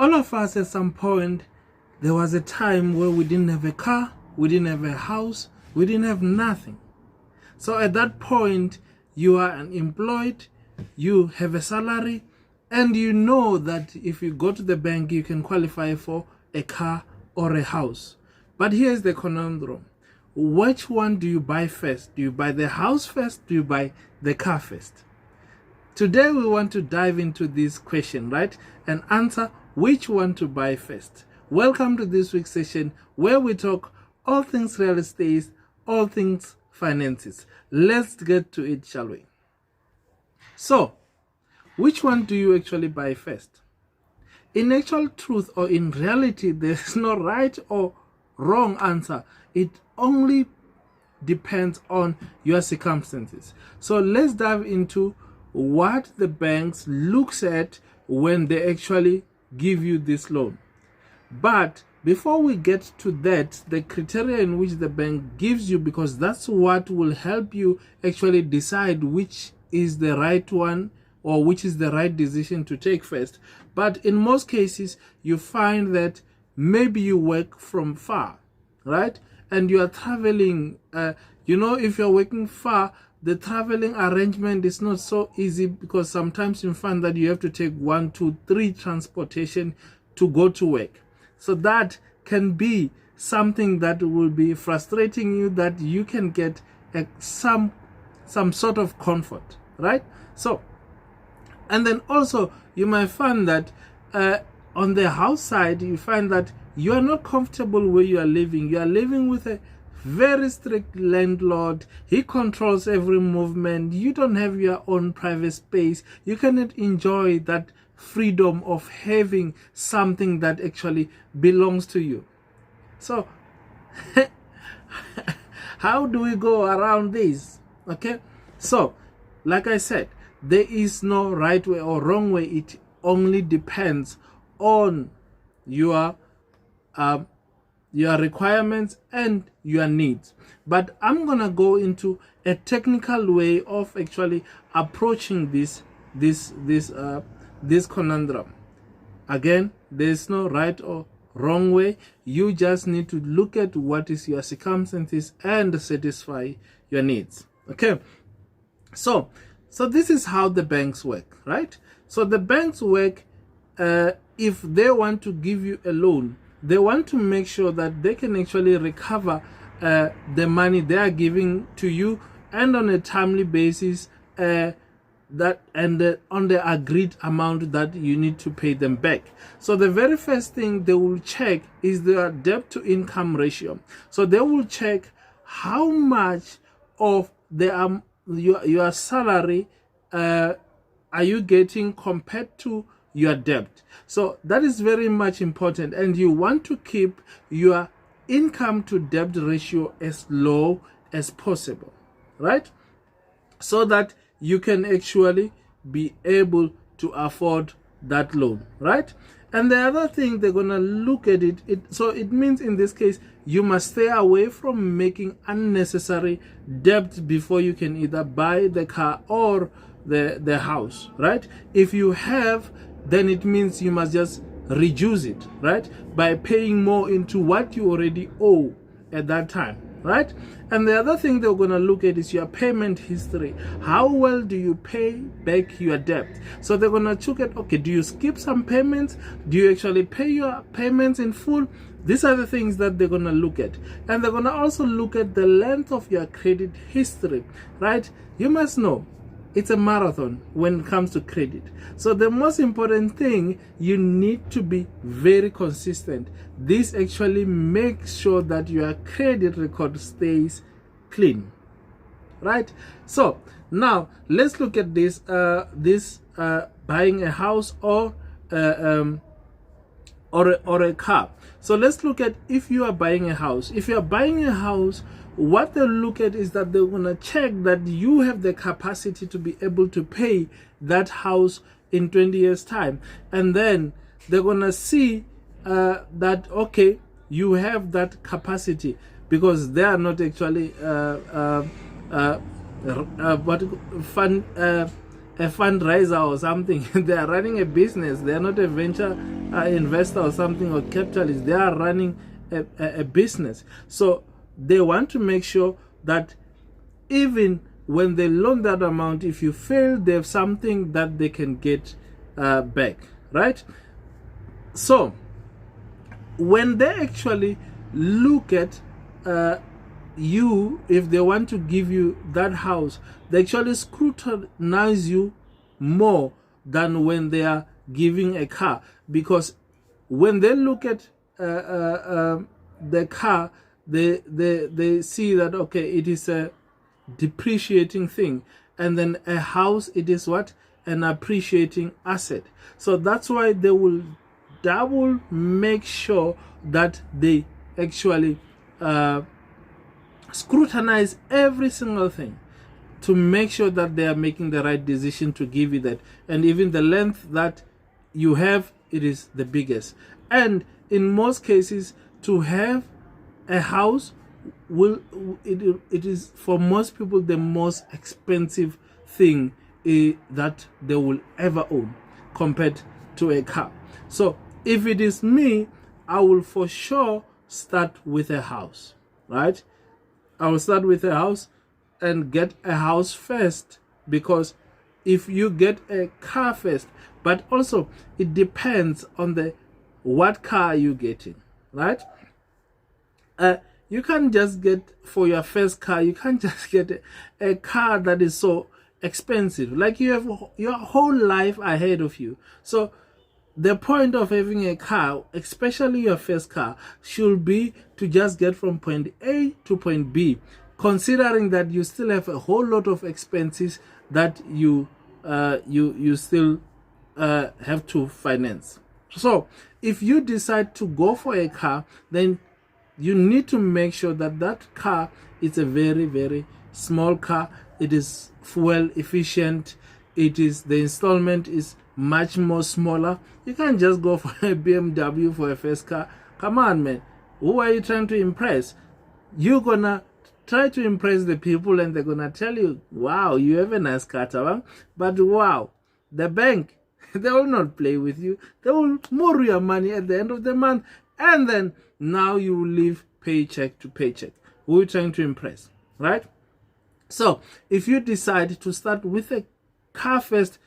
all of us at some point, there was a time where we didn't have a car, we didn't have a house, we didn't have nothing. So at that point, you are unemployed, you have a salary, and you know that if you go to the bank, you can qualify for a car or a house. But here's the conundrum. Which one do you buy first? Do you buy the house first? Do you buy the car first? Today we want to dive into this question, right? And answer which one to buy first. Welcome to this week's session where we talk all things real estate, all things finances. Let's get to it, shall we? So, which one do you actually buy first? In actual truth or in reality, there's no right or wrong answer. It only depends on your circumstances. So let's dive into what the banks looks at when they actually give you this loan. But before we get to that, the criteria in which the bank gives you, because that's what will help you actually decide which is the right one or which is the right decision to take first. But in most cases, you find that maybe you work from far, right? And you are traveling, if you're working far, the traveling arrangement is not so easy because sometimes you find that you have to take 1, 2, 3 transportation to go to work. So that can be something that will be frustrating you, that you can get some sort of comfort, right? So, and then also you might find that on the house side, you find that you are not comfortable where you are living. You are living with a very strict landlord. He controls every movement. You don't have your own private space. You cannot enjoy that freedom of having something that actually belongs to you. So how do we go around this? Okay, so like I said, there is no right way or wrong way. It only depends on your requirements and your needs. But I'm gonna go into a technical way of actually approaching this conundrum. Again, there's no right or wrong way. You just need to look at what is your circumstances and satisfy your needs. Okay, so this is how the banks work, right? So the banks work, if they want to give you a loan, they want to make sure that they can actually recover the money they are giving to you, and on a timely basis, on the agreed amount that you need to pay them back. So the very first thing they will check is their debt to income ratio. So they will check how much of your salary are you getting compared to your debt. So that is very much important, and you want to keep your income to debt ratio as low as possible, right? So that you can actually be able to afford that loan, right? And the other thing they're gonna look at so it means in this case you must stay away from making unnecessary debt before you can either buy the car or the house, right? If you have, then it means you must just reduce it, right? By paying more into what you already owe at that time, right? And the other thing they're going to look at is your payment history. How well do you pay back your debt? So they're going to look at, okay, do you skip some payments? Do you actually pay your payments in full? These are the things that they're going to look at. And they're going to also look at the length of your credit history, right? You must know it's a marathon when it comes to credit. So the most important thing, you need to be very consistent. This actually makes sure that your credit record stays clean, right? So now let's look at this buying a house or a car. So let's look at if you are buying a house. If you are buying a house, what they'll look at is that they're going to check that you have the capacity to be able to pay that house in 20 years time. And then they're going to see that, okay, you have that capacity, because they are not actually a fundraiser or something. They are running a business. They are not a venture investor or something, or capitalist. They are running a business. So they want to make sure that even when they loan that amount, if you fail, they have something that they can get back, right? So when they actually look at you, if they want to give you that house, they actually scrutinize you more than when they are giving a car. Because when they look at the car, they see that, okay, it is a depreciating thing, and then a house, it is what? An appreciating asset. So that's why they will double make sure that they actually scrutinize every single thing to make sure that they are making the right decision to give you that. And even the length that you have, it is the biggest. And in most cases, to have a house it is for most people the most expensive thing that they will ever own compared to a car. So if it is me, I will for sure start with a house, right? I will start with a house and get a house first, because if you get a car first, but also it depends on the what car are you getting, right? You can't just get, for your first car, you can't just get a car that is so expensive. Like, you have your whole life ahead of you. So the point of having a car, especially your first car, should be to just get from point A to point B, considering that you still have a whole lot of expenses that you still have to finance. So if you decide to go for a car, then you need to make sure that that car is a very, very small car. It is fuel efficient. The installment is much more smaller. You can't just go for a BMW for a first car. Come on, man. Who are you trying to impress? You're gonna try to impress the people, and they're gonna tell you, wow, you have a nice car, Tabang. But wow, the bank, they will not play with you. They will more your money at the end of the month, and then now you will live paycheck to paycheck. Who are you trying to impress, right? So if you decide to start with a car first,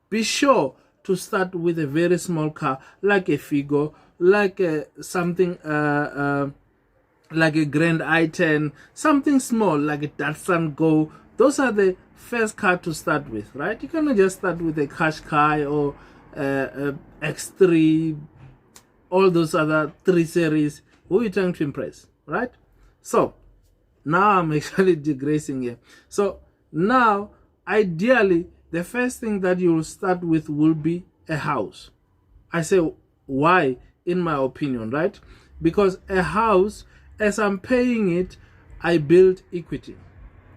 be sure to start with a very small car, like a Figo, like something like a Grand i10, something small like a Datsun Go. Those are the first car to start with, right? You cannot just start with a Qashqai or X3, all those other 3 series. Who are you trying to impress, right? So now I'm actually digressing here. So now, ideally, the first thing that you will start with will be a house. I say why, in my opinion, right? Because a house, as I'm paying it, I build equity,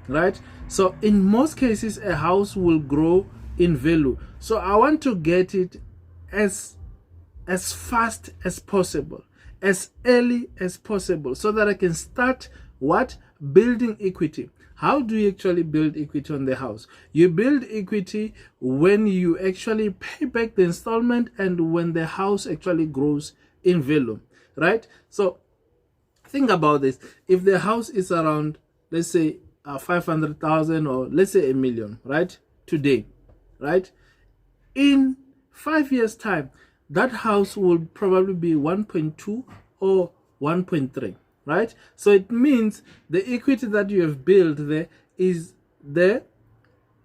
right? So in most cases, a house will grow in value. So I want to get it as fast as possible, as early as possible, so that I can start what? Building equity. How do you actually build equity on the house? You build equity when you actually pay back the installment and when the house actually grows in value, right? So think about this. If the house is around, let's say 500,000, or let's say $1 million, right? Today, right? In 5 years time, that house will probably be 1.2 or 1.3, right? So it means the equity that you have built there is the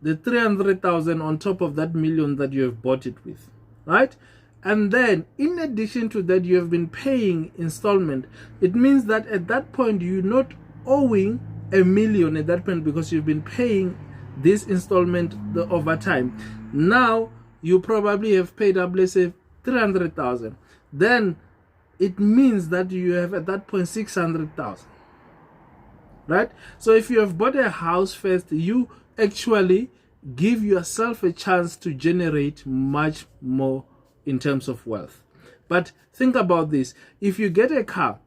300,000 on top of that $1 million that you have bought it with, right? And then in addition to that, you have been paying installment. It means that at that point, you're not owing $1 million at that point, because you've been paying this installment over time. Now you probably have paid up, let's say 300,000. Then it means that you have at that point 600,000, right? So if you have bought a house first, you actually give yourself a chance to generate much more in terms of wealth. But think about this. If you get a car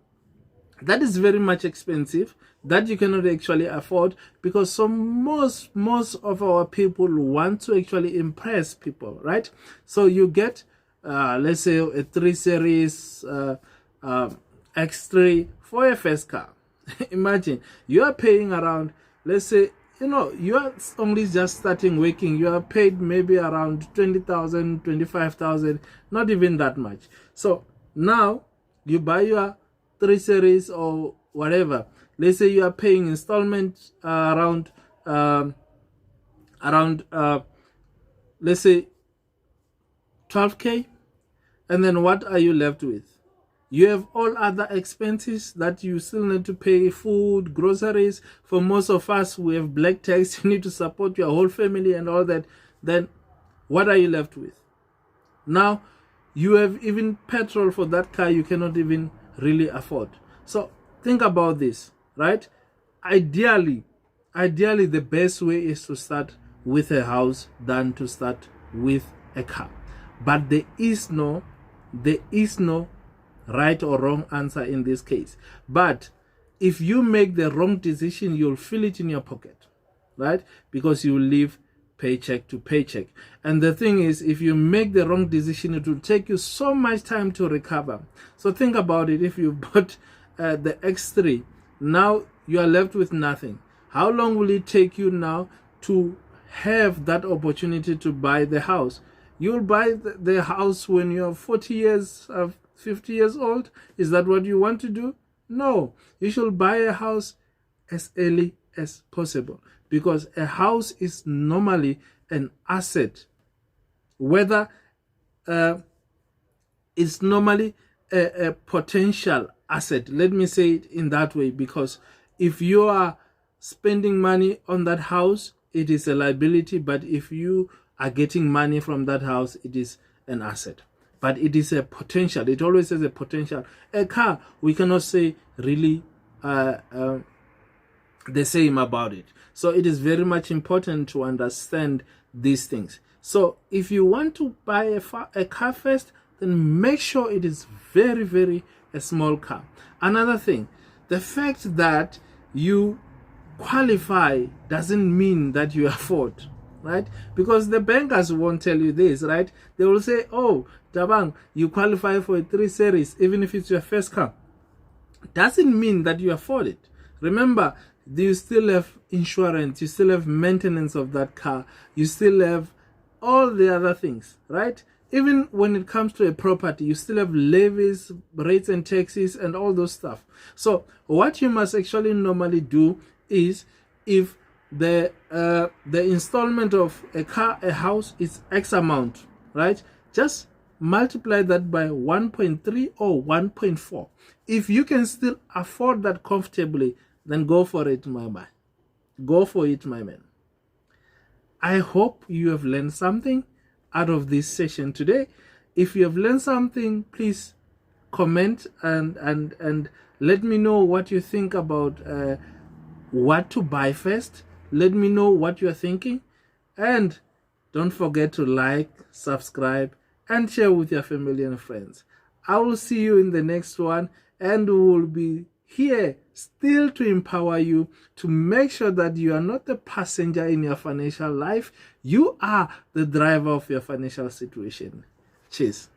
That is very much expensive, that you cannot actually afford, because most of our people want to actually impress people, right? So you get let's say a 3 Series X3 for a first car. Imagine you are paying around, let's say, you are only just starting working, you are paid maybe around 20,000, 25,000, not even that much. So now you buy your 3 Series or whatever. Let's say you are paying installment around let's say 12K, and then what are you left with? You have all other expenses that you still need to pay: food, groceries. For most of us, we have black tax. You need to support your whole family and all that. Then what are you left with? Now you have even petrol for that car you cannot even really afford. So think about this, right? Ideally, the best way is to start with a house than to start with a car. But there is no right or wrong answer in this case. But if you make the wrong decision, you'll feel it in your pocket, right? Because you live paycheck to paycheck. And the thing is, if you make the wrong decision, it will take you so much time to recover. So think about it. If you bought the X3, now you are left with nothing. How long will it take you now to have that opportunity to buy the house? You'll buy the house when you're 40 years, 50 years old. Is that what you want to do? No. You should buy a house as early as possible, because a house is normally an asset. Whether it's normally a potential asset. Let me say it in that way, because if you are spending money on that house, it is a liability. But if you are getting money from that house, it is an asset. But it is a potential. It always has a potential. A car, we cannot say really the same about it. So it is very much important to understand these things. So if you want to buy a car first, then make sure it is very, very a small car. Another thing, the fact that you qualify doesn't mean that you afford, right? Because the bankers won't tell you this, right? They will say, oh, Tabang, you qualify for a 3 Series, even if it's your first car. Doesn't mean that you afford it. Remember, you still have insurance, you still have maintenance of that car, you still have all the other things, right? Even when it comes to a property, you still have levies, rates and taxes, and all those stuff. So what you must actually normally do is, if the installment of a house is X amount, right? Just multiply that by 1.3 or 1.4. If you can still afford that comfortably, then go for it, my man. Go for it, my man. I hope you have learned something out of this session today. If you have learned something, please comment and let me know what you think about what to buy first. Let me know what you're thinking, and don't forget to like, subscribe, and share with your family and friends. I will see you in the next one, and we will be here still to empower you to make sure that you are not the passenger in your financial life. You are the driver of your financial situation. Cheers.